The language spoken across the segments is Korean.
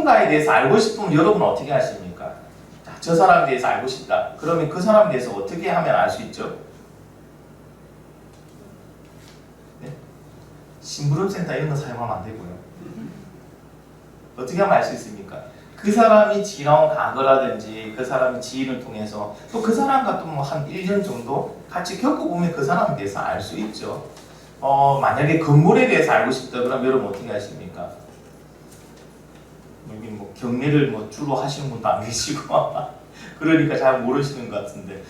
누군가에 대해서 알고 싶으면 여러분 어떻게 하십니까? 자, 저 사람에 대해서 알고 싶다. 그러면 그 사람에 대해서 어떻게 하면 알 수 있죠? 네? 심부름센터 이런 거 사용하면 안 되고요. 어떻게 하면 알 수 있습니까? 그 사람이 지나온 과거라든지 그 사람의 지인을 통해서 또 그 사람과 또 뭐 한 1년 정도 같이 겪어보면 그 사람에 대해서 알 수 있죠. 만약에 건물에 대해서 알고 싶다 그러면 여러분 어떻게 하십니까? 여기 뭐 경매를 뭐 주로 하시는 분도 안 계시고 그러니까 잘 모르시는 것 같은데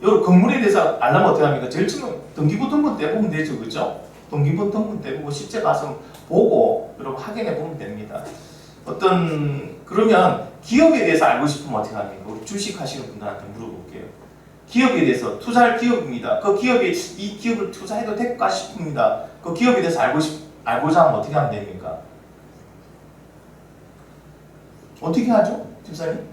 여러분 건물에 대해서 알려면 어떻게 합니까? 제일 처음 등기부등본 떼보면 되죠, 그죠? 등기부등본 떼보고 실제 가서 보고 여러분 확인해 보면 됩니다. 그러면 기업에 대해서 알고 싶으면 어떻게 합니까? 우리 주식 하시는 분들한테 물어볼게요. 기업에 대해서 투자할 기업입니다. 그 기업에 이 기업을 투자해도 될까 싶습니다. 그 기업에 대해서 알고자 하면 어떻게 하면 됩니까? 어떻게 하죠? 집사님?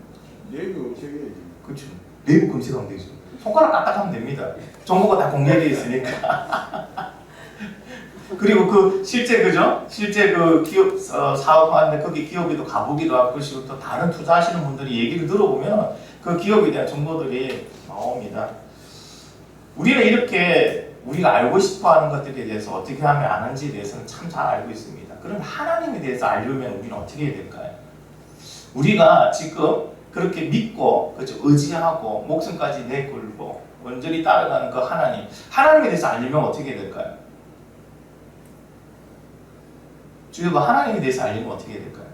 내부 검색해야지. 그렇죠. 내부 검색하면 되죠. 손가락 까딱하면 됩니다. 정보가 다 공개되어 있으니까. 그리고 그 실제 그죠? 실제 그 기업 사업하는데 거기 기업에도 가보기도 하고 그리고 또 다른 투자하시는 분들이 얘기를 들어보면 그 기업에 대한 정보들이 나옵니다. 우리는 이렇게 우리가 알고 싶어하는 것들에 대해서 어떻게 하면 아는지에 대해서는 참 잘 알고 있습니다. 그럼 하나님에 대해서 알려면 우리는 어떻게 해야 될까요? 우리가 지금 그렇게 믿고 그렇죠? 의지하고 목숨까지 내걸고 온전히 따라가는 그 하나님에 대해서 알려면 어떻게 해야 될까요? 주여가 하나님에 대해서 알려면 어떻게 해야 될까요?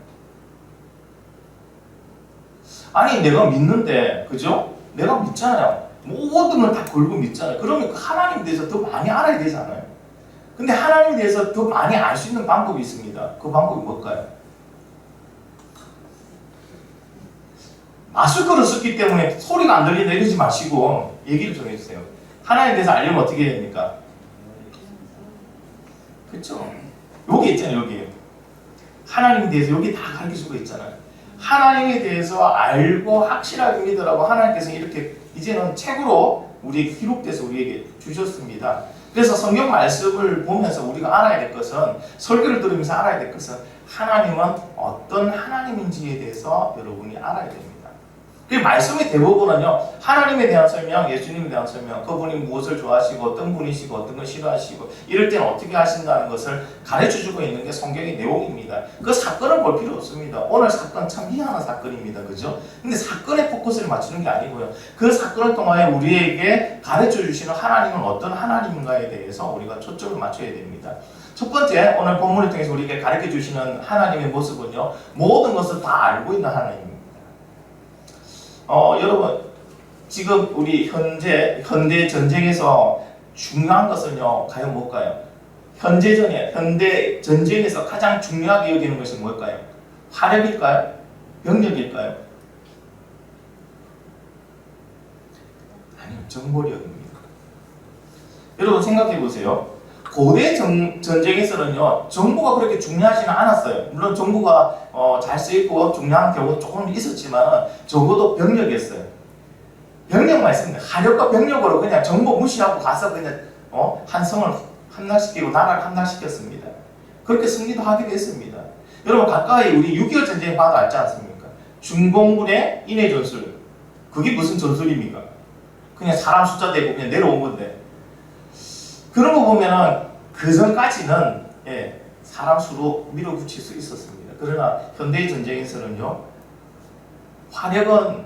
아니 내가 믿는데 그죠? 내가 믿잖아요. 모든 걸 다 걸고 믿잖아요. 그러면 그 하나님에 대해서 더 많이 알아야 되잖아요. 근데 하나님에 대해서 더 많이 알 수 있는 방법이 있습니다. 그 방법이 뭘까요? 마스크를 썼기 때문에 소리가 안 들린다 이러지 마시고 얘기를 좀 해주세요. 하나님에 대해서 알려면 어떻게 해야 됩니까? 그렇죠? 여기 있잖아요. 여기 하나님에 대해서 여기 다 가르쳐주고 있잖아요. 하나님에 대해서 알고 확실하게 믿으라고 하나님께서 이렇게 이제는 책으로 우리에게 기록돼서 우리에게 주셨습니다. 그래서 성경 말씀을 보면서 우리가 알아야 될 것은 설교를 들으면서 알아야 될 것은 하나님은 어떤 하나님인지에 대해서 여러분이 알아야 됩니다. 그 말씀의 대부분은요 하나님에 대한 설명, 예수님에 대한 설명, 그분이 무엇을 좋아하시고 어떤 분이시고 어떤 걸 싫어하시고 이럴 때는 어떻게 하신다는 것을 가르쳐주고 있는 게 성경의 내용입니다. 그 사건을 볼 필요 없습니다. 오늘 사건 참 희한한 사건입니다. 그죠? 근데 사건에 포커스를 맞추는 게 아니고요. 그 사건을 통하여 우리에게 가르쳐주시는 하나님은 어떤 하나님인가에 대해서 우리가 초점을 맞춰야 됩니다. 첫 번째 오늘 본문을 통해서 우리에게 가르쳐주시는 하나님의 모습은요 모든 것을 다 알고 있는 하나님입니다. 여러분 지금 우리 현대 전쟁에서 중요한 것은요 과연 뭘까요? 현대 전쟁에서 가장 중요하게 여기는 것이 뭘까요? 화력일까요? 병력일까요? 아니요, 정보력입니다. 여러분 생각해 보세요. 고대 전쟁에서는요 정보가 그렇게 중요하지는 않았어요. 물론 정보가 잘 쓰이고 중요한 경우도 조금 있었지만 적어도 병력이었어요. 병력만 있습니다. 화력과 병력으로 그냥 정보 무시하고 가서 그냥 한 성을 함락시키고 나라를 함락시켰습니다. 그렇게 승리도 하기도 했습니다. 여러분 가까이 우리 6.25 전쟁 봐도 알지 않습니까? 중공군의 인해 전술, 그게 무슨 전술입니까? 그냥 사람 숫자 대고 그냥 내려온 건데 그런 거 보면은 그 전까지는 사람 수로 밀어붙일 수 있었습니다. 그러나 현대 전쟁에서는요 화력은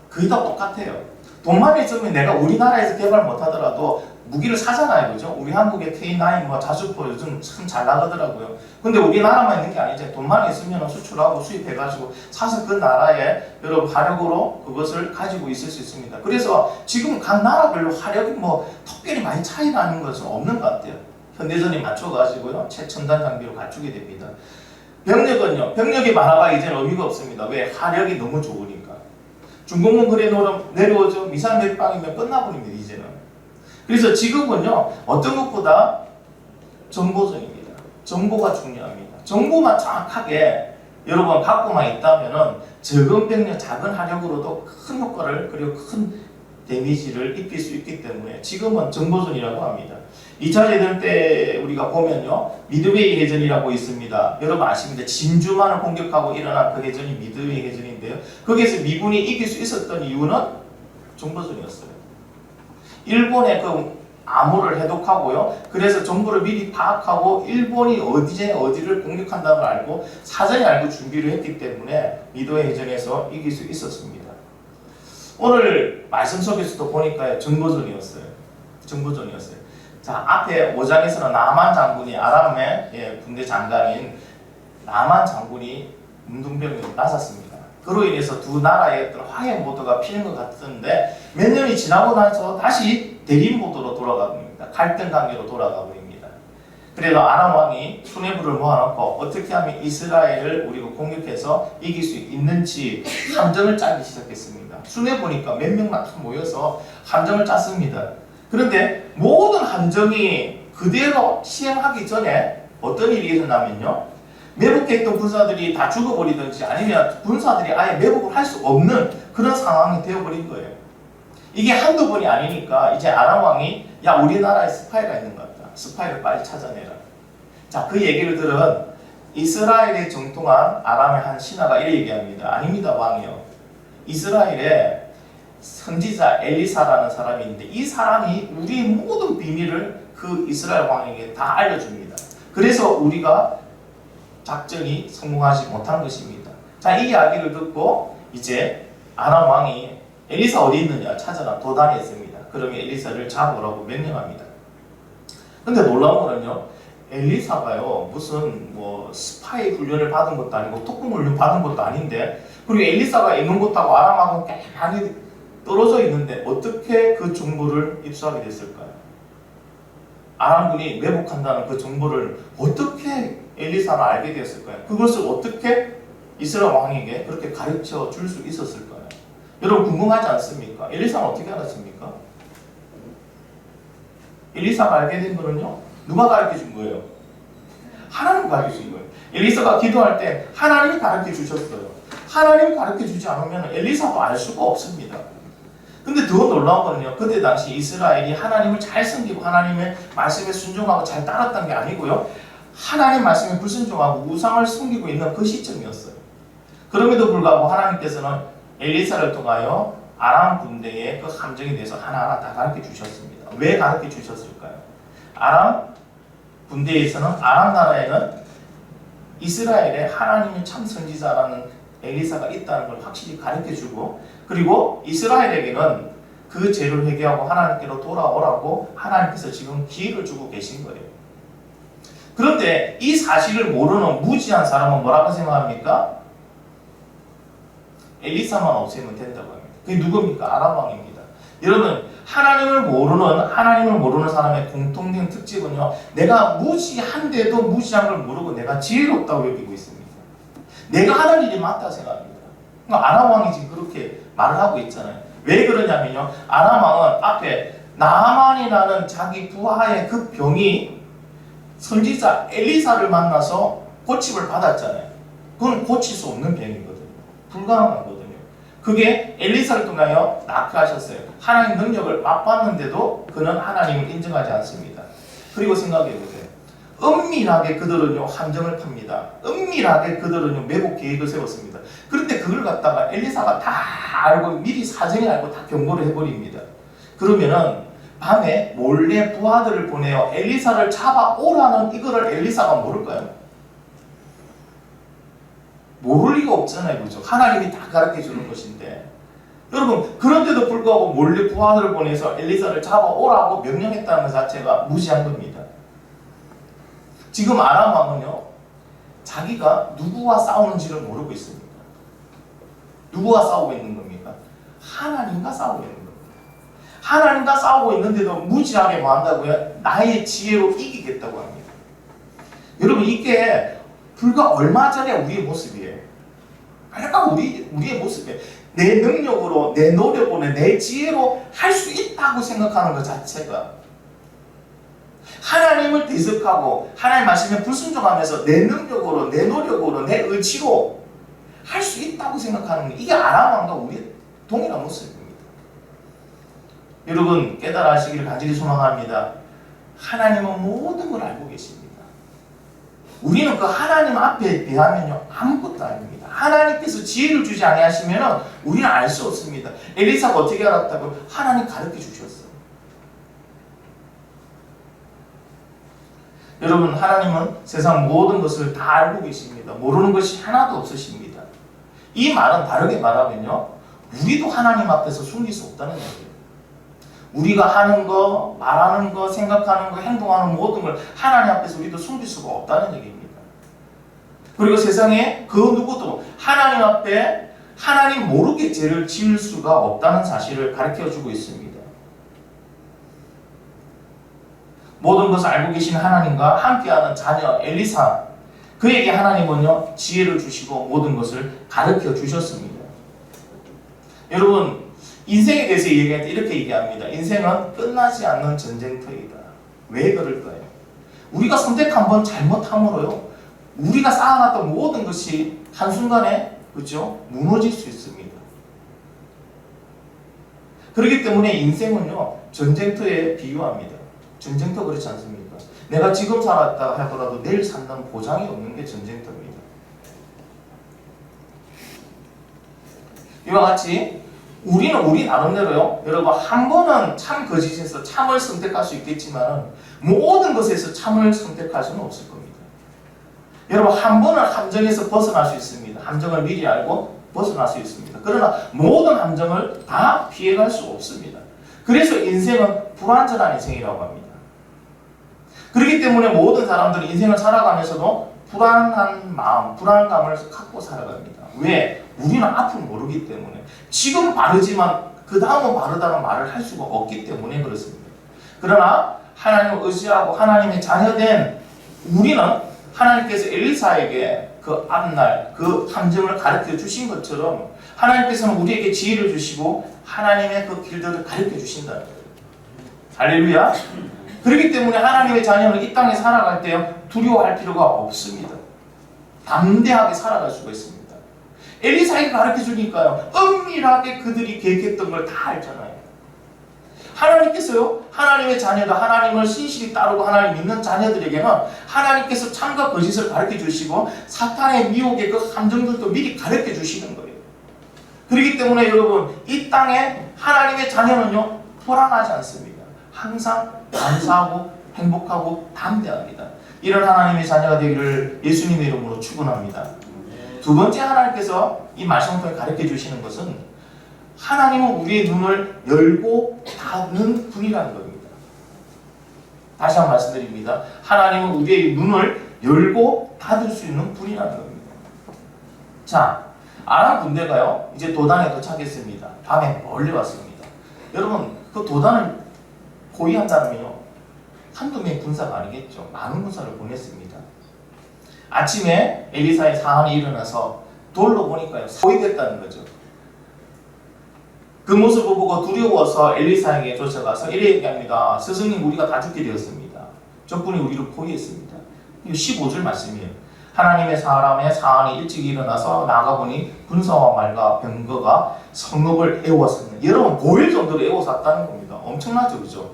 거의 다 똑같아요. 돈만 있으면 내가 우리나라에서 개발 못하더라도 무기를 사잖아요, 그죠? 우리 한국의 K9, 뭐 자주포 요즘 참 잘 나가더라고요. 근데 우리나라만 있는 게 아니죠. 돈만 있으면 수출하고 수입해가지고 사서 그 나라에 여러분 화력으로 그것을 가지고 있을 수 있습니다. 그래서 지금 각 나라별로 화력이 뭐 특별히 많이 차이 나는 것은 없는 것 같아요. 현대전에 맞춰가지고요 최첨단 장비로 갖추게 됩니다. 병력은요, 병력이 많아가 이제는 의미가 없습니다. 왜? 화력이 너무 좋으니까. 중공군 그래 내려오죠. 미사일 몇 방이면 끝나버립니다, 이제는. 그래서 지금은요, 어떤 것보다 정보전입니다. 정보가 중요합니다. 정보만 정확하게 여러분 갖고만 있다면은 적은 병력, 작은 화력으로도 큰 효과를 그리고 큰 데미지를 입힐 수 있기 때문에 지금은 정보전이라고 합니다. 2차 대전 때 우리가 보면요, 미드웨이 해전이라고 있습니다. 여러분 아십니다. 진주만을 공격하고 일어난 그 해전이 미드웨이 해전인데요. 거기에서 미군이 이길 수 있었던 이유는 정보전이었어요. 일본의 그 암호를 해독하고요. 그래서 정보를 미리 파악하고 일본이 어디를 공격한다는 걸 알고 사전에 알고 준비를 했기 때문에 미드웨이 해전에서 이길 수 있었습니다. 오늘 말씀 속에서도 보니까 정보전이었어요. 정보전이었어요. 자, 앞에 5장에서는 나만 장군이 아람의 군대 장관인 나만 장군이 문둥병을 나섰습니다. 그로 인해서 두 나라의 어떤 화해 모드가 피는 것 같은데 몇 년이 지나고 나서 다시 대립 모드로 돌아가 버립니다. 갈등 관계로 돌아가 버립니다. 그래서 아람 왕이 수뇌부를 모아놓고 어떻게 하면 이스라엘을 우리가 공격해서 이길 수 있는지 함정을 짜기 시작했습니다. 수뇌부니까 몇 명만 모여서 함정을 짰습니다. 그런데 모든 함정이 그대로 시행하기 전에 어떤 일이 일어나면요, 매복했던 군사들이 다 죽어버리든지 아니면 군사들이 아예 매복을 할 수 없는 그런 상황이 되어버린 거예요. 이게 한두 번이 아니니까 이제 아람 왕이 야, 우리나라에 스파이가 있는 것 같다. 스파이를 빨리 찾아내라. 자, 그 얘기를 들은 이스라엘에 정통한 아람의 한 신하가 이렇게 얘기합니다. 아닙니다, 왕이요. 이스라엘에 선지자 엘리사라는 사람이 있는데 이 사람이 우리의 모든 비밀을 그 이스라엘 왕에게 다 알려줍니다. 그래서 우리가 작전이 성공하지 못한 것입니다. 자, 이 이야기를 듣고 이제 아람 왕이 엘리사 어디 있느냐 찾아라 도단했습니다. 그러면 엘리사를 잡으라고 명령합니다. 근데 놀라운 거는요, 엘리사가요 무슨 뭐 스파이 훈련을 받은 것도 아니고 특공 훈련 받은 것도 아닌데, 그리고 엘리사가 있는 곳하고 아람하고 꽤 많이 떨어져 있는데 어떻게 그 정보를 입수하게 됐을까요? 아람군이 매복한다는 그 정보를 어떻게 엘리사는 알게 되었을까요? 그것을 어떻게 이스라엘 왕에게 그렇게 가르쳐 줄 수 있었을까요? 여러분 궁금하지 않습니까? 엘리사는 어떻게 알았습니까? 엘리사가 알게 된 거는요, 누가 가르쳐 준 거예요? 하나님 가르쳐 준 거예요. 엘리사가 기도할 때 하나님이 가르쳐 주셨어요. 하나님이 가르쳐 주지 않으면 엘리사도 알 수가 없습니다. 근데 더 놀라운 거는요, 그때 당시 이스라엘이 하나님을 잘 섬기고 하나님의 말씀에 순종하고 잘 따랐던 게 아니고요, 하나님 말씀에 불순종하고 우상을 섬기고 있는 그 시점이었어요. 그럼에도 불구하고 하나님께서는 엘리사를 통하여 아람 군대의 그 함정에 대해서 하나하나 다 가르쳐 주셨습니다. 왜 가르쳐 주셨을까요? 아람 군대에서는, 아람 나라에는 이스라엘의 하나님의 참 선지자라는 엘리사가 있다는 걸 확실히 가르쳐 주고, 그리고 이스라엘에게는 그 죄를 회개하고 하나님께로 돌아오라고 하나님께서 지금 기회를 주고 계신 거예요. 그런데 이 사실을 모르는 무지한 사람은 뭐라고 생각합니까? 엘리사만 없애면 된다고 합니다. 그게 누굽니까? 아람 왕입니다. 여러분, 하나님을 모르는 사람의 공통된 특징은요, 내가 무지한데도 무지한 걸 모르고 내가 지혜롭다고 여기고 있습니다. 내가 하는 일이 맞다 생각합니다. 아람 왕이 지금 그렇게 말을 하고 있잖아요. 왜 그러냐면요, 아람 왕은 앞에 나만이라는 자기 부하의 그 병이 선지자 엘리사를 만나서 고침을 받았잖아요. 그건 고칠 수 없는 병이거든요. 불가능하거든요. 그게 엘리사를 통하여 낫게 하나님 능력을 맛봤는데도 그는 하나님을 인정하지 않습니다. 그리고 생각해보세요. 은밀하게 그들은요 함정을 팝니다. 은밀하게 그들은요 매복 계획을 세웠습니다. 그런데 그걸 갖다가 엘리사가 다 알고, 미리 사전에 알고 다 경고를 해버립니다. 그러면은 밤에 몰래 부하들을 보내어 엘리사를 잡아오라는 이거를 엘리사가 모를까요? 모를 리가 없잖아요, 그죠? 하나님이 다 가르쳐 주는 것인데. 여러분, 그런데도 불구하고 몰래 부하들을 보내서 엘리사를 잡아오라고 명령했다는 것 자체가 무시한 겁니다. 지금 아람 왕은요, 자기가 누구와 싸우는지를 모르고 있습니다. 누구와 싸우고 있는 겁니까? 하나님과 싸우고 있는 겁니다. 하나님과 싸우고 있는데도 무지하게 뭐 한다고요? 나의 지혜로 이기겠다고 합니다. 여러분, 이게 불과 얼마 전에 우리의 모습이에요. 그러니까 우리의 모습이에요. 내 능력으로, 내 노력으로, 내 지혜로 할 수 있다고 생각하는 것 자체가, 하나님을 대적하고 하나님 말씀에 불순종하면서 내 능력으로, 내 노력으로, 내 의지로 할 수 있다고 생각하는 게, 이게 아람 왕과 우리의 동일한 모습입니다. 여러분 깨달아 하시기를 간절히 소망합니다. 하나님은 모든 걸 알고 계십니다. 우리는 그 하나님 앞에 비하면요 아무것도 아닙니다. 하나님께서 지혜를 주지 아니하시면 우리는 알 수 없습니다. 엘리사가 어떻게 알았다고? 하나님 가르쳐 주셨어요. 여러분, 하나님은 세상 모든 것을 다 알고 계십니다. 모르는 것이 하나도 없으십니다. 이 말은 다르게 말하면요, 우리도 하나님 앞에서 숨길 수 없다는 얘기예요. 우리가 하는 거, 말하는 거, 생각하는 거, 행동하는 모든 걸 하나님 앞에서 우리도 숨길 수가 없다는 얘기입니다. 그리고 세상에 그 누구도 하나님 앞에 하나님 모르게 죄를 지을 수가 없다는 사실을 가르쳐주고 있습니다. 모든 것을 알고 계신 하나님과 함께하는 자녀 엘리사, 그에게 하나님은요 지혜를 주시고 모든 것을 가르쳐 주셨습니다. 여러분, 인생에 대해서 얘기할 때 이렇게 얘기합니다. 인생은 끝나지 않는 전쟁터이다. 왜 그럴까요? 우리가 선택 한번 잘못함으로요, 우리가 쌓아놨던 모든 것이 한순간에, 그렇죠? 무너질 수 있습니다. 그렇기 때문에 인생은요 전쟁터에 비유합니다. 전쟁터 그렇지 않습니까? 내가 지금 살았다 하더라도 내일 산다는 보장이 없는 게 전쟁터입니다. 이와 같이 우리는 우리 나름대로요, 여러분, 한 번은 참 거짓에서 참을 선택할 수 있겠지만 모든 것에서 참을 선택할 수는 없을 겁니다. 여러분, 한 번은 함정에서 벗어날 수 있습니다. 함정을 미리 알고 벗어날 수 있습니다. 그러나 모든 함정을 다 피해갈 수 없습니다. 그래서 인생은 불완전한 인생이라고 합니다. 그렇기 때문에 모든 사람들은 인생을 살아가면서도 불안한 마음, 불안감을 갖고 살아갑니다. 왜? 우리는 앞을 모르기 때문에. 지금 바르지만 그 다음은 바르다는 말을 할 수가 없기 때문에 그렇습니다. 그러나 하나님을 의지하고 하나님의 자녀된 우리는 하나님께서 엘리사에게 그 앞날 그 함정을 가르쳐 주신 것처럼 하나님께서는 우리에게 지혜를 주시고 하나님의 그 길들을 가르쳐 주신다는 거예요. 할렐루야. 그렇기 때문에 하나님의 자녀는 이 땅에 살아갈 때 두려워할 필요가 없습니다. 담대하게 살아갈 수가 있습니다. 엘리사에게 가르쳐 주니까요, 은밀하게 그들이 계획했던 걸 다 알잖아요. 하나님께서요, 하나님의 자녀들, 하나님을 신실히 따르고 하나님 믿는 자녀들에게는 하나님께서 참과 거짓을 가르쳐 주시고 사탄의 미혹의 그 함정들도 미리 가르쳐 주시는 거예요. 그렇기 때문에 여러분, 이 땅에 하나님의 자녀는요 불안하지 않습니다. 항상 감사하고 행복하고 담대합니다. 이런 하나님의 자녀가 되기를 예수님의 이름으로 축원합니다. 두 번째, 하나님께서 이 말씀을 통해 가르쳐 주시는 것은 하나님은 우리의 눈을 열고 닫는 분이라는 겁니다. 다시 한번 말씀드립니다. 하나님은 우리의 눈을 열고 닫을 수 있는 분이라는 겁니다. 자, 아람 군대가요 이제 도단에 도착했습니다. 밤에 멀리 왔습니다. 여러분, 그 도단을 포위한다면요 한두 명의 군사가 아니겠죠. 많은 군사를 보냈습니다. 아침에 엘리사의 사환이 일어나서 돌로 보니까요 포위됐다는 거죠. 그 모습을 보고 두려워서 엘리사에게 쫓아가서 이래 얘기합니다. 스승님, 우리가 다 죽게 되었습니다. 적군이 우리를 포위했습니다. 15절 말씀이에요. 하나님의 사람의 사환이 일찍 일어나서 나가보니 군사와 말과 병거가 성읍을 에워쌌습니다. 여러분, 보일 정도로 에워쌌다는 겁니다. 엄청나죠, 그죠?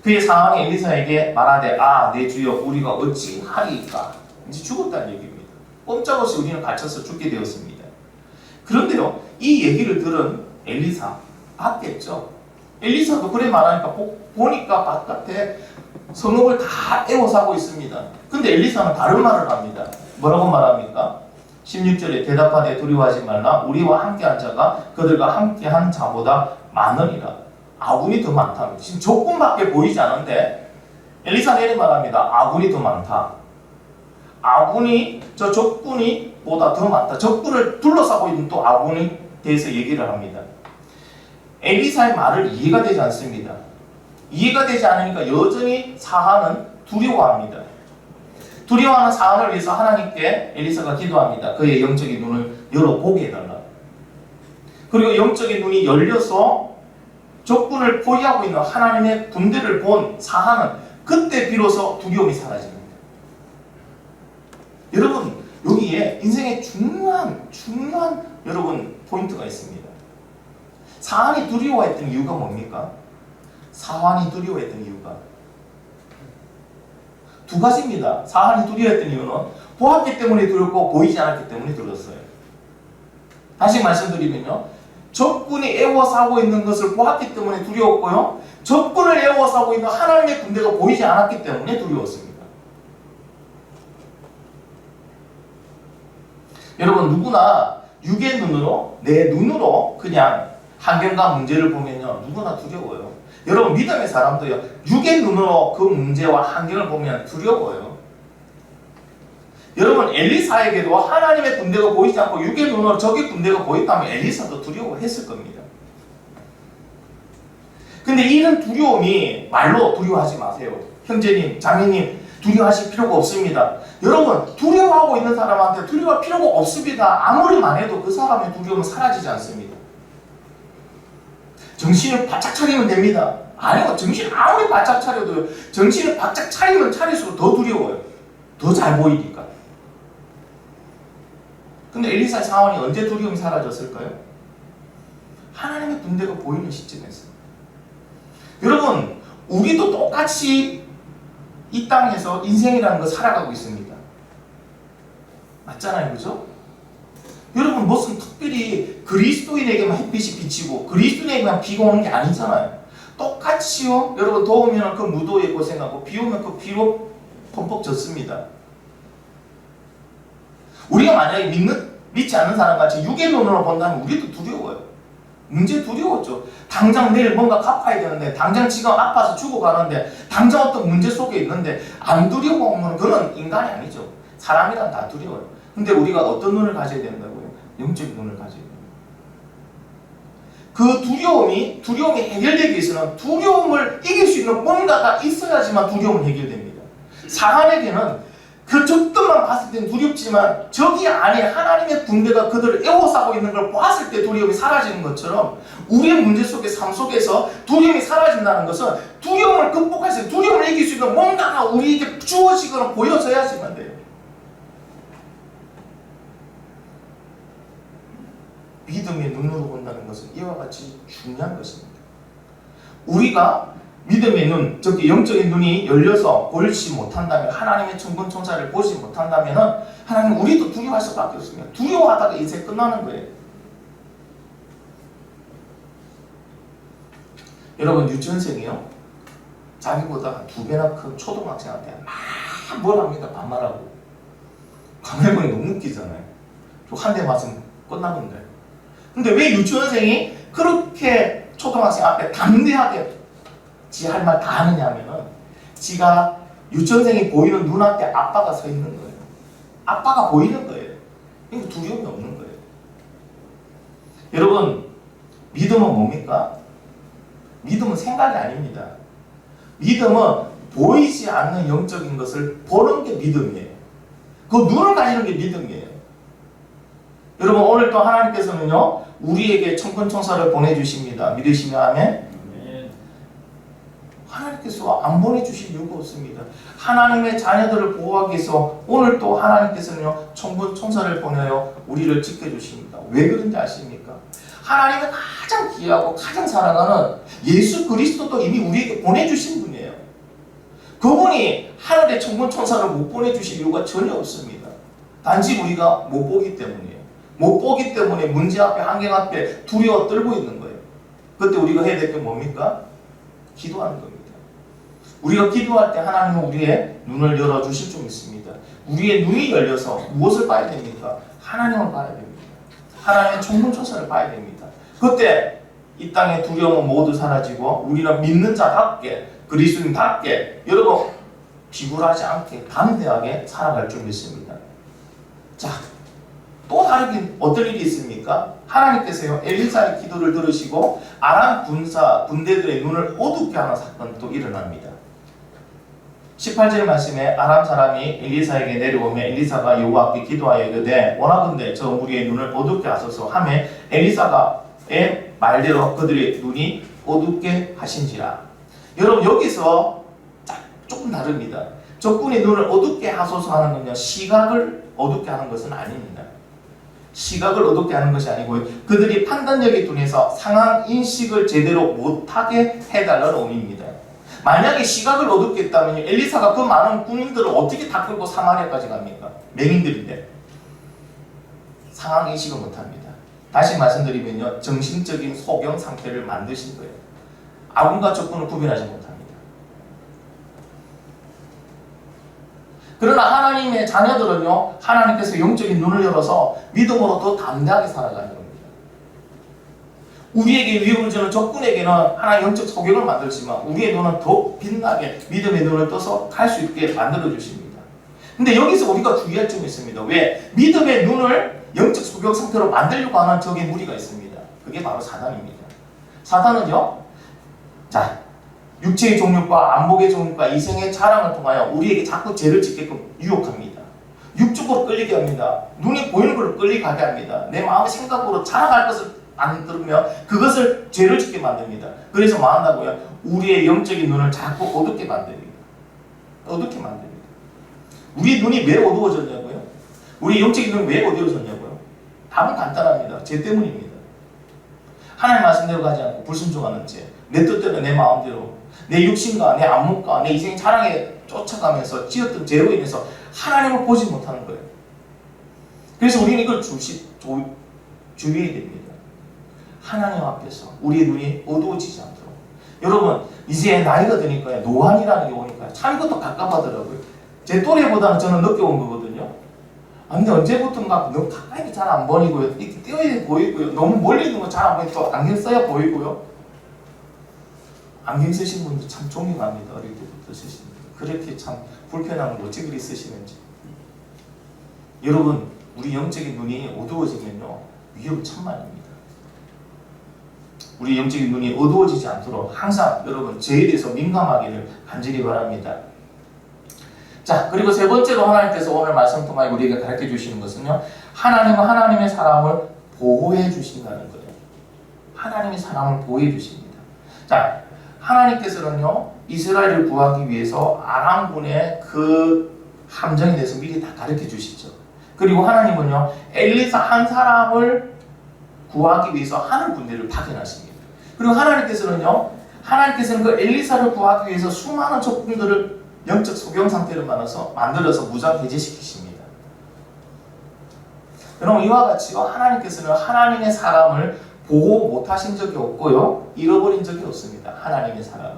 그의 사환이 엘리사에게 말하되, 아, 내 주여, 우리가 어찌 하리이까? 이제 죽었다는 얘기입니다. 꼼짝없이 우리는 갇혀서 죽게 되었습니다. 그런데요, 이 얘기를 들은 엘리사 봤겠죠. 엘리사도 그래 말하니까 보니까 바깥에 성읍을 다 에워싸고 있습니다. 근데 엘리사는 다른 말을 합니다. 뭐라고 말합니까? 16절에 대답하되 두려워하지 말라. 우리와 함께한 자가 그들과 함께한 자보다 많으니라. 아군이 더 많다. 지금 적군밖에 보이지 않은데 엘리사는 이렇게 말합니다. 아군이 더 많다. 아군이 저 적군이 보다 더 많다. 적군을 둘러싸고 있는 또 아군에 대해서 얘기를 합니다. 엘리사의 말을 이해가 되지 않습니다. 이해가 되지 않으니까 여전히 사한은 두려워합니다. 두려워하는 사한을 위해서 하나님께 엘리사가 기도합니다. 그의 영적인 눈을 열어보게 해달라. 그리고 영적인 눈이 열려서 적군을 포위하고 있는 하나님의 군대를 본 사한은 그때 비로소 두려움이 사라집니다. 여러분, 여기에 인생의 중요한 여러분 포인트가 있습니다. 사한이 두려워했던 이유가 뭡니까? 사환이 두려워했던 이유가 두 가지입니다. 사안이 두려웠던 이유는 보았기 때문에 두렵고 보이지 않았기 때문에 두려웠어요. 다시 말씀드리면요. 적군이 애워싸고 있는 것을 보았기 때문에 두려웠고요. 적군을 애워싸고 있는 하나님의 군대가 보이지 않았기 때문에 두려웠습니다. 여러분 누구나 육의 눈으로 내 눈으로 그냥 환경과 문제를 보면요. 누구나 두려워요. 여러분 믿음의 사람도요. 육의 눈으로 그 문제와 환경을 보면 두려워요. 여러분 엘리사에게도 하나님의 군대가 보이지 않고 육의 눈으로 적의 군대가 보였다면 엘리사도 두려워했을 겁니다. 근데 이런 두려움이 말로 두려워하지 마세요. 형제님, 자매님 두려워하실 필요가 없습니다. 여러분 두려워하고 있는 사람한테 두려워할 필요가 없습니다. 아무리 말해도 그 사람의 두려움은 사라지지 않습니다. 정신을 바짝 차리면 됩니다. 아니요, 정신 아무리 바짝 차려도요. 정신을 바짝 차리면 차릴수록 더 두려워요. 더 잘 보이니까. 근데 엘리사의 상황이 언제 두려움이 사라졌을까요? 하나님의 군대가 보이는 시점에서. 여러분 우리도 똑같이 이 땅에서 인생이라는 걸 살아가고 있습니다. 맞잖아요, 그죠? 여러분 무슨 특별히 그리스도인에게만 햇빛이 비치고 그리스도인에게만 비가 오는 게 아니잖아요. 똑같이요. 여러분 더우면 그 무더위에 고생하고 비 오면 그 비로 펑펑 젖습니다. 우리가 만약에 믿지 않는 사람같이 육의 눈으로 본다면 우리도 두려워요. 문제 두려웠죠. 당장 내일 뭔가 갚아야 되는데 당장 지금 아파서 죽어가는데 당장 어떤 문제 속에 있는데 안 두려워하면 그건 인간이 아니죠. 사람이란 다 두려워요. 근데 우리가 어떤 눈을 가져야 된다고요? 영적인 눈을 가져야 돼요. 그 두려움이 해결되기 위해서는 두려움을 이길 수 있는 뭔가가 있어야지만 두려움은 해결됩니다. 사람에게는 그 적들만 봤을 때는 두렵지만 저기 안에 하나님의 군대가 그들을 에워싸고 있는 걸 봤을 때 두려움이 사라지는 것처럼 우리의 문제 속에 삶 속에서 두려움이 사라진다는 것은 두려움을 극복할 수 있는 두려움을 이길 수 있는 뭔가가 우리에게 주어지거나 보여져야지만 돼요. 믿음의 눈으로 본다는 것은 이와 같이 중요한 것입니다. 우리가 믿음의 눈, 즉 영적인 눈이 열려서 보지 못한다면 하나님의 천군천사를 보지 못한다면 하나님 우리도 두려워할 수밖에 없습니다. 두려워하다가 인생 끝나는 거예요. 여러분 유치원생이요. 자기보다 2배나 큰 초등학생한테 막 뭘 합니다. 반말하고. 가만히 너무 웃기잖아요. 한 대 맞으면 끝나는 거예요. 근데 왜 유치원생이 그렇게 초등학생 앞에 담대하게 지 할 말 다 하느냐 하면은 지가 유치원생이 보이는 눈앞에 아빠가 서 있는 거예요. 아빠가 보이는 거예요. 그러니까 두려움이 없는 거예요. 여러분 믿음은 뭡니까? 믿음은 생각이 아닙니다. 믿음은 보이지 않는 영적인 것을 보는 게 믿음이에요. 그 눈을 가지는 게 믿음이에요. 여러분 오늘 또 하나님께서는요 우리에게 천군천사를 보내주십니다. 믿으시면 아멘? 하나님께서 안 보내주실 이유가 없습니다. 하나님의 자녀들을 보호하기 위해서 오늘 또 하나님께서는요 천군천사를 보내어 우리를 지켜주십니다. 왜 그런지 아십니까? 하나님의 가장 귀하고 가장 사랑하는 예수 그리스도도 이미 우리에게 보내주신 분이에요. 그분이 하늘의 천군천사를 못 보내주실 이유가 전혀 없습니다. 단지 우리가 못 보기 때문이에요. 못 보기 때문에 문제 앞에 환경 앞에 두려워 떨고 있는 거예요. 그때 우리가 해야 될 게 뭡니까? 기도하는 겁니다. 우리가 기도할 때 하나님은 우리의 눈을 열어주실 줄 믿습니다. 우리의 눈이 열려서 무엇을 봐야 됩니까? 하나님을 봐야 됩니다. 하나님의 천군천사를 봐야 됩니다. 그때 이 땅의 두려움은 모두 사라지고 우리는 믿는 자답게 그리스도인답게 여러분 비굴하지 않게 담대하게 살아갈 줄 믿습니다. 자, 또 다르긴 어떤 일이 있습니까? 하나님께서요 엘리사의 기도를 들으시고 아람 군대들의 눈을 어둡게 하는 사건이 또 일어납니다. 18절 말씀에 아람 사람이 엘리사에게 내려오며 엘리사가 여호와께 기도하여 이르되 원하건대 저 무리의 눈을 어둡게 하소서 하며 엘리사가의 말대로 그들의 눈이 어둡게 하신지라. 여러분 여기서 조금 다릅니다. 적군의 눈을 어둡게 하소서 하는 건요 시각을 어둡게 하는 것은 아닙니다. 시각을 어둡게 하는 것이 아니고요. 그들이 판단력이 둔해서 상황 인식을 제대로 못하게 해달라는 의미입니다. 만약에 시각을 얻었겠다면 엘리사가 그 많은 군인들을 어떻게 다 끌고 사마리아까지 갑니까? 맹인들인데. 상황 인식을 못합니다. 다시 말씀드리면요, 정신적인 소경 상태를 만드신 거예요. 아군과 적군을 구별하지 못합니다. 그러나 하나님의 자녀들은요, 하나님께서 영적인 눈을 열어서 믿음으로 더 담대하게 살아가는 겁니다. 우리에게 위협을 주는 적군에게는 하나님 영적 소경을 만들지만 우리의 눈은 더 빛나게 믿음의 눈을 떠서 갈 수 있게 만들어 주십니다. 근데 여기서 우리가 주의할 점이 있습니다. 왜? 믿음의 눈을 영적 소경 상태로 만들려고 하는 적의 무리가 있습니다. 그게 바로 사단입니다. 사단은요, 자, 육체의 종육과 안목의 종육과 이생의 자랑을 통하여 우리에게 자꾸 죄를 짓게끔 유혹합니다. 육적으로 끌리게 합니다. 눈에 보이는 걸 끌리게 하게 합니다. 내 마음의 생각으로 자랑할 것을 만들면 그것을 죄를 짓게 만듭니다. 그래서 뭐 한다고요? 우리의 영적인 눈을 자꾸 어둡게 만듭니다. 어둡게 만듭니다. 우리 눈이 왜 어두워졌냐고요? 우리 영적인 눈이 왜 어두워졌냐고요? 답은 간단합니다. 죄 때문입니다. 하나님 말씀대로 가지 않고 불순종하는 죄, 내 뜻대로 내 마음대로 내 육신과 내 안목과 내 이생의 자랑에 쫓아가면서 지었던 죄로 인해서 하나님을 보지 못하는 거예요. 그래서 우리는 이걸 주의해야 됩니다. 하나님 앞에서 우리의 눈이 어두워지지 않도록. 여러분, 이제 나이가 드니까요, 노안이라는 게 오니까요, 참 이것도 갑갑하더라고요. 제 또래보다는 저는 늦게 온 거거든요. 근데 언제부턴가 너무 가까이 잘 안 보이고요, 이렇게 띄어야 보이고요, 너무 멀리 있는 거 잘 안 보이고, 또 안경 써야 보이고요. 안경 쓰신 분들 참 존경합니다. 어릴 때부터 쓰시는 분들. 그렇게 참 불편함을 어찌 그리 쓰시는지. 여러분, 우리 영적인 눈이 어두워지면요, 위험 천만입니다. 우리 영적인 눈이 어두워지지 않도록 항상 여러분 죄에 대해서 민감하기를 간절히 바랍니다. 자, 그리고 세 번째로 하나님께서 오늘 말씀 통하여 우리에게 가르쳐 주시는 것은요, 하나님은 하나님의 사람을 보호해 주신다는 거예요. 하나님의 사람을 보호해 주십니다. 자, 하나님께서는요, 이스라엘을 구하기 위해서 아람군의 그 함정에 대해서 미리 다 가르쳐 주시죠. 그리고 하나님은요, 엘리사 한 사람을 구하기 위해서 하늘 군대를 파견하십니다. 그리고 하나님께서는 그 엘리사를 구하기 위해서 수많은 적군들을 영적 소경 상태를 만들어서 무장 해제시키십니다. 여러분, 이와 같이 하나님께서는 하나님의 사람을 보호 못하신 적이 없고요, 잃어버린 적이 없습니다. 하나님의 사람은.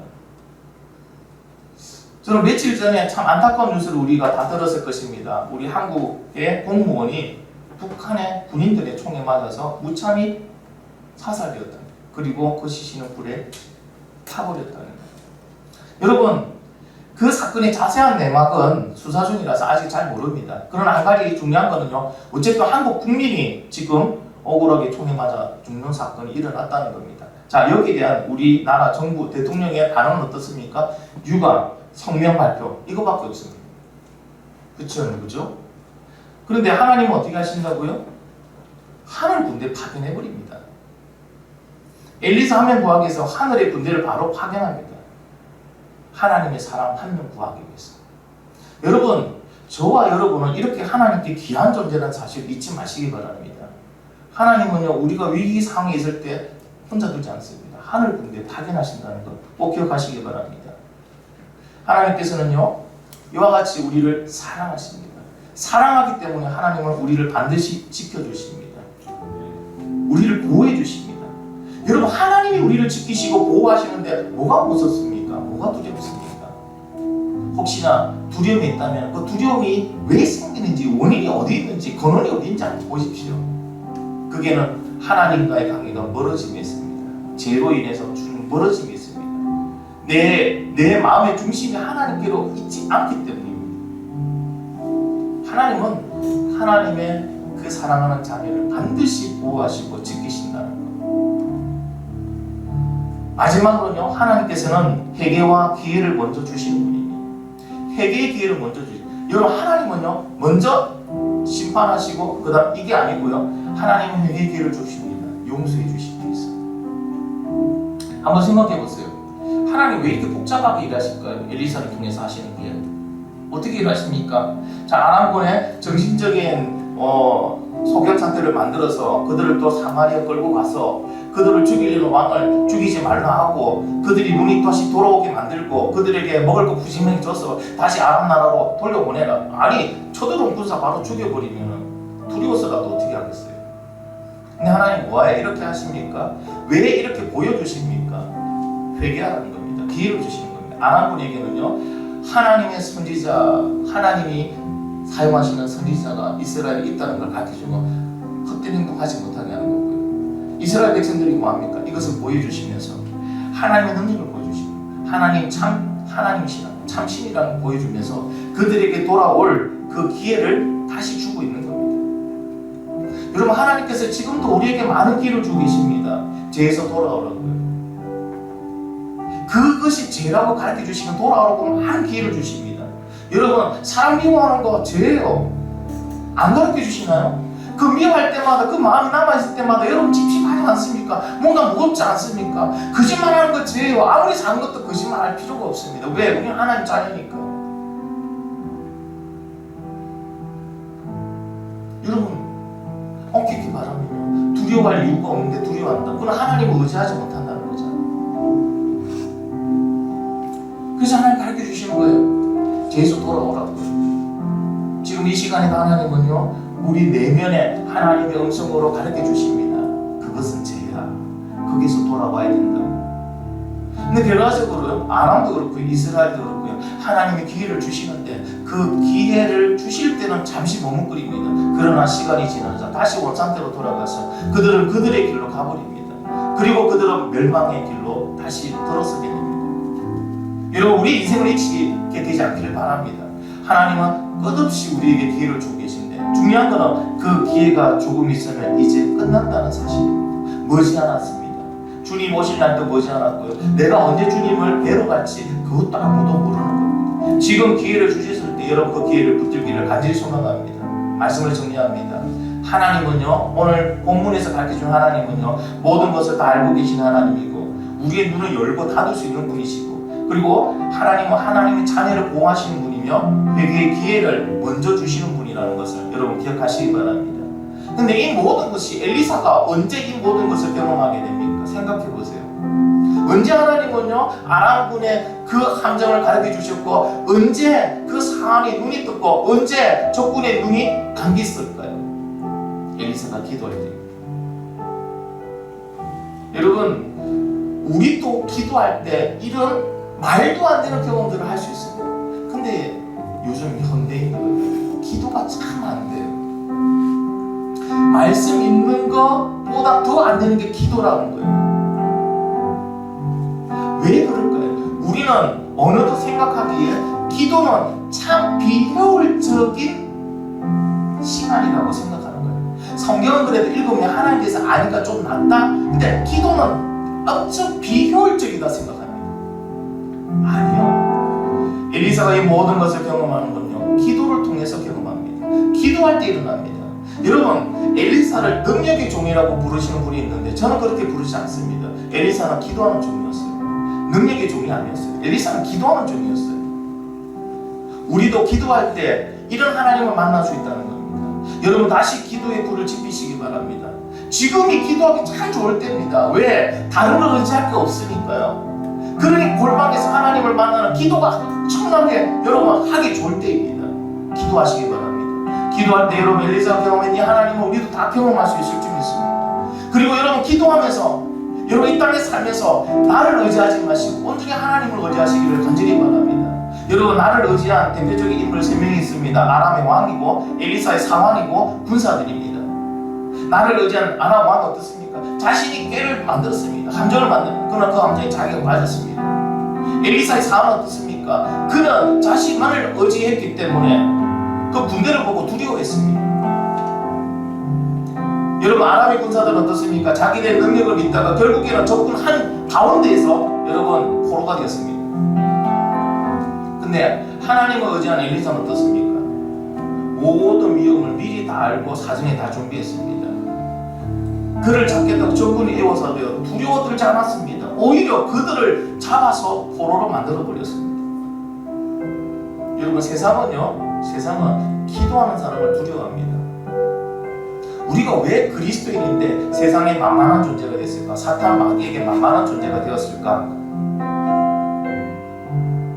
저는 며칠 전에 참 안타까운 뉴스를 우리가 다 들었을 것입니다. 우리 한국의 공무원이 북한의 군인들의 총에 맞아서 무참히 사살되었다. 그리고 그 시신은 불에 타버렸다는 거예요. 여러분, 그 사건의 자세한 내막은 수사 중이라서 아직 잘 모릅니다. 그러나 한 가지 중요한 거는요, 어쨌든 한국 국민이 지금 억울하게 총에 맞아 죽는 사건이 일어났다는 겁니다. 자, 여기에 대한 우리나라 정부 대통령의 반응은 어떻습니까? 유감, 성명 발표, 이거밖에 없습니다. 그렇죠? 그런데 하나님은 어떻게 하신다고요? 하늘 군대 파견해버립니다. 엘리사 한 명 구하기 위해서 하늘의 군대를 바로 파견합니다. 하나님의 사람 한 명 구하기 위해서. 여러분, 저와 여러분은 이렇게 하나님께 귀한 존재라는 사실을 잊지 마시기 바랍니다. 하나님은요, 우리가 위기 상황에 있을 때 혼자 두지 않습니다. 하늘 군대 파견하신다는 것 꼭 기억하시기 바랍니다. 하나님께서는요, 이와 같이 우리를 사랑하십니다. 사랑하기 때문에 하나님은 우리를 반드시 지켜주십니다. 우리를 보호해 주십니다. 여러분, 하나님이 우리를 지키시고 보호하시는데 뭐가 무섭습니까? 뭐가 두렵습니까? 혹시나 두려움이 있다면 그 두려움이 왜 생기는지, 원인이 어디 있는지, 근원이 어디 있는지 한번 보십시오. 그게는 하나님과의 관계가 멀어짐에 있습니다. 죄로 인해서 주는 멀어짐이 있습니다. 내 마음의 중심이 하나님께로 있지 않기 때문입니다. 하나님은 하나님의 그 사랑하는 자녀를 반드시 보호하시고 지키신다는 것. 마지막으로는요, 하나님께서는 회개와 기회를 먼저 주시는 분입니다. 회개의 기회를 먼저 주시죠. 여러분, 하나님은요, 먼저 심판하시고 그 다음 이게 아니고요, 하나님은 회개의 기회를 주십니다. 용서해 주시기 위해서. 한번 생각해 보세요. 하나님 왜 이렇게 복잡하게 일하실까요? 엘리사를 통해서 하시는 게 어떻게 일하십니까? 자, 아람군의 정신적인 소경 상태를 만들어서 그들을 또 사마리아 끌고 가서 그들을 죽이려는 왕을 죽이지 말라 하고 그들이 눈이 다시 돌아오게 만들고 그들에게 먹을 거 푸짐하게 줘서 다시 아람 나라로 돌려보내라. 아니 쳐들어온 군사 바로 죽여버리면 두려워서라도 어떻게 하겠어요? 근데 하나님 왜 이렇게 하십니까? 왜 이렇게 보여주십니까? 회개하라는 겁니다. 기회를 주시는 겁니다. 아람 분에게는요, 하나님의 선지자, 하나님이 사용하시는 선지자가 이스라엘에 있다는 걸 가르쳐주고 헛된 행동하지 못하게 하는 거고요. 이스라엘 백성들이 뭐합니까? 이것을 보여주시면서 하나님의 능력을 보여주십니다. 하나님이시라는 참신이라는 걸 보여주면서 그들에게 돌아올 그 기회를 다시 주고 있는 겁니다. 여러분, 하나님께서 지금도 우리에게 많은 기회를 주고 계십니다. 죄에서 돌아오라고요. 그것이 죄라고 가르쳐 주시면 돌아오라고 많은 기회를 주십니다. 여러분, 사람 미워하는 거 죄예요. 안 가르쳐 주시나요? 그 미워할 때마다, 그 마음이 남아있을 때마다 여러분 찝찝하지 않습니까? 뭔가 무겁지 않습니까? 거짓말하는 거 죄예요. 아무리 사는 것도 거짓말할 필요가 없습니다. 왜? 우리는 하나님 자녀니까. 여러분, 엄격히 말하면 두려워할 이유가 없는데 두려워한다. 그건 하나님을 의지하지 못한다는 거잖아요. 그래서 하나님 가르쳐 주시는 거예요. 죄에서 돌아오라고요. 지금 이 시간에 하나님은요, 우리 내면에 하나님의 음성으로 가르쳐 주십니다. 그것은 죄야. 거기서 돌아와야 된다. 근데 결과적으로 아람도 그렇고 이스라엘도 그렇고요, 하나님이 기회를 주시는데 그 기회를 주실 때는 잠시 머뭇거립니다. 그러나 시간이 지나자 다시 원상태로 돌아가서 그들은 그들의 길로 가버립니다. 그리고 그들은 멸망의 길로 다시 들어서게 됩니다. 여러분, 우리 인생을 잊히게 되지 않기를 바랍니다. 하나님은 끝없이 우리에게 기회를 주고 계신데 중요한 것은 그 기회가 조금 있으면 이제 끝난다는 사실입니다. 머지않았습니다. 주님 오실 날도 머지않았고요. 내가 언제 주님을 뵈러 갈지 그것도 아무도 모르는 겁니다. 지금 기회를 주셨을 때 여러분 그 기회를 붙들기를 간절히 소망합니다. 말씀을 정리합니다. 하나님은요, 오늘 본문에서 가르쳐준 하나님은요, 모든 것을 다 알고 계신 하나님이고 우리의 눈을 열고 닫을 수 있는 분이시고, 그리고 하나님은 하나님의 자녀를 보호하시는 분이며 회개의 기회를 먼저 주시는 분이라는 것을 여러분 기억하시기 바랍니다. 근데 이 모든 것이 엘리사가 언제 이 모든 것을 경험하게 됩니까? 생각해 보세요. 언제 하나님은요, 아람군의 그 함정을 가르쳐 주셨고 언제 그 상황이 눈이 떴고 언제 적군의 눈이 감겼을까요? 엘리사가 기도할 때. 여러분, 우리도 기도할 때 이런 말도 안 되는 경험들을 할 수 있습니다. 근데 요즘 현대인들은 기도가 참 안 돼요. 말씀 읽는 것보다 더 안 되는 게 기도라는 거예요. 왜 그럴까요? 우리는 어느덧 생각하기에 기도는 참 비효율적인 시간이라고 생각하는 거예요. 성경은 그래도 읽으면 하나님께서 아니까 좀 낫다? 근데 기도는 엄청 비효율적이다 생각합니다. 아니요. 엘리사가 이 모든 것을 경험하는 건요, 기도를 통해서 경험합니다. 기도할 때 일어납니다. 여러분, 엘리사를 능력의 종이라고 부르시는 분이 있는데 저는 그렇게 부르지 않습니다. 엘리사는 기도하는 종이었어요. 능력의 종이 아니었어요. 엘리사는 기도하는 종이었어요. 우리도 기도할 때 이런 하나님을 만날 수 있다는 겁니다. 여러분, 다시 기도의 불을 지피시기 바랍니다. 지금이 기도하기 참 좋을 때입니다. 왜? 다른 걸 의지할 게 없으니까요. 그러니 골방에서 하나님을 만나는 기도가 엄청나게 여러분 하기 좋을 때입니다. 기도하시기 바랍니다. 기도할 때 여러분 엘리사가 경험했니? 하나님은 우리도 다 경험할 수 있을 줄 믿습니다. 그리고 여러분 기도하면서 여러분 이 땅에 살면서 나를 의지하지 마시고 온전히 하나님을 의지하시기를 간절히 바랍니다. 여러분, 나를 의지한 대표적인 인물 3명이 있습니다. 아람의 왕이고 엘리사의 상황이고 군사들입니다. 나를 의지한 아람 왕은 어떻습니까? 자신이 꾀를 만들었습니다. 함정을 만듭니다. 그러나 그 함정에 자기가 맞았습니다. 엘리사의 상황은 어떻습니까? 그는 자신만을 의지했기 때문에 그 군대를 보고 두려워했습니다. 여러분, 아람의 군사들은 어떻습니까? 자기들의 능력을 믿다가 결국에는 적군 한 가운데에서 여러분 포로가 되었습니다. 근데 하나님을 의지한 엘리사는 어떻습니까? 모든 위험을 미리 다 알고 사전에 다 준비했습니다. 그를 잡겠다고 적군이 애워서 두려워 들지 않았습니다. 오히려 그들을 잡아서 포로로 만들어 버렸습니다. 여러분, 세상은 기도하는 사람을 두려워합니다. 우리가 왜 그리스도인인데 세상에 만만한 존재가 됐을까? 사탄 마귀에게 만만한 존재가 되었을까?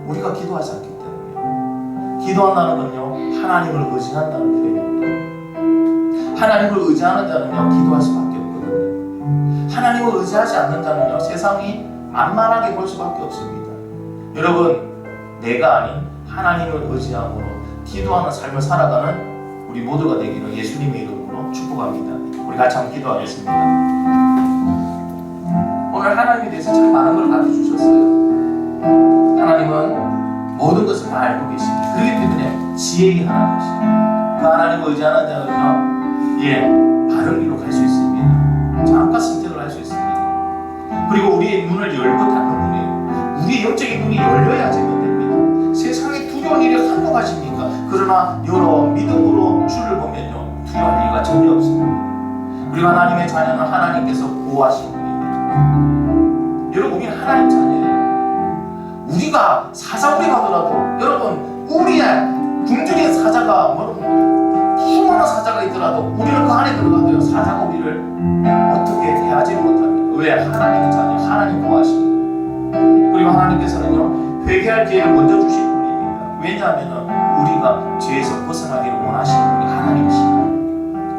우리가 기도하지 않기 때문에. 기도한다는 건요, 하나님을 의지한다는 표현입니다. 하나님을 의지하는 자는요, 기도할 수밖에 없거든요. 하나님을 의지하지 않는 자는요, 세상이 만만하게 볼 수밖에 없습니다. 여러분, 내가 아닌 하나님을 의지함으로 기도하는 삶을 살아가는 우리 모두가 되기를 예수님의 이름으로 축복합니다. 우리 같이 한번 기도하겠습니다. 오늘 하나님에 대해서 참 많은 걸 가르쳐주셨어요. 하나님은 모든 것을 다 알고 계십니다. 그렇기 때문에 지혜의 하나님이시죠. 그 하나님을 의지하는 자는요, 바른 길로 갈 수 있습니다. 정확한 선택을 할 수 있습니다. 그리고 우리의 눈을 열고 닫는 분이에요. 우리의 영적인 눈이 열려야 됩니다. 세상에 두려운 일이 한두 가지입니까? 그러나 여러 믿음으로 주를 보면요, 두려울 일이 전혀 없습니다. 그리고 하나님의 자녀는 하나님께서 보호하신 분입니다. 여러분, 우리는 하나님 자녀예요. 우리가 사자굴에 가더라도 여러분, 우리의 굶주린 사자가 수많은 사자가 있더라도 우리는 그 안에 들어가도요, 사자가 우리를 어떻게 해하지 못합니다. 왜? 하나님의 자녀, 하나님 보호하십니다. 그리고 하나님께서는요, 회개할 기회를 먼저 주신 분입니다. 왜냐하면 우리가 죄에서 벗어나기를 원하시는 분이 하나님이십니다.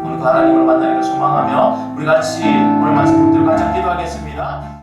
오늘 그 하나님을 만나기를 소망하며 우리 같이 오늘 말씀 붙들고 같이 기도하겠습니다.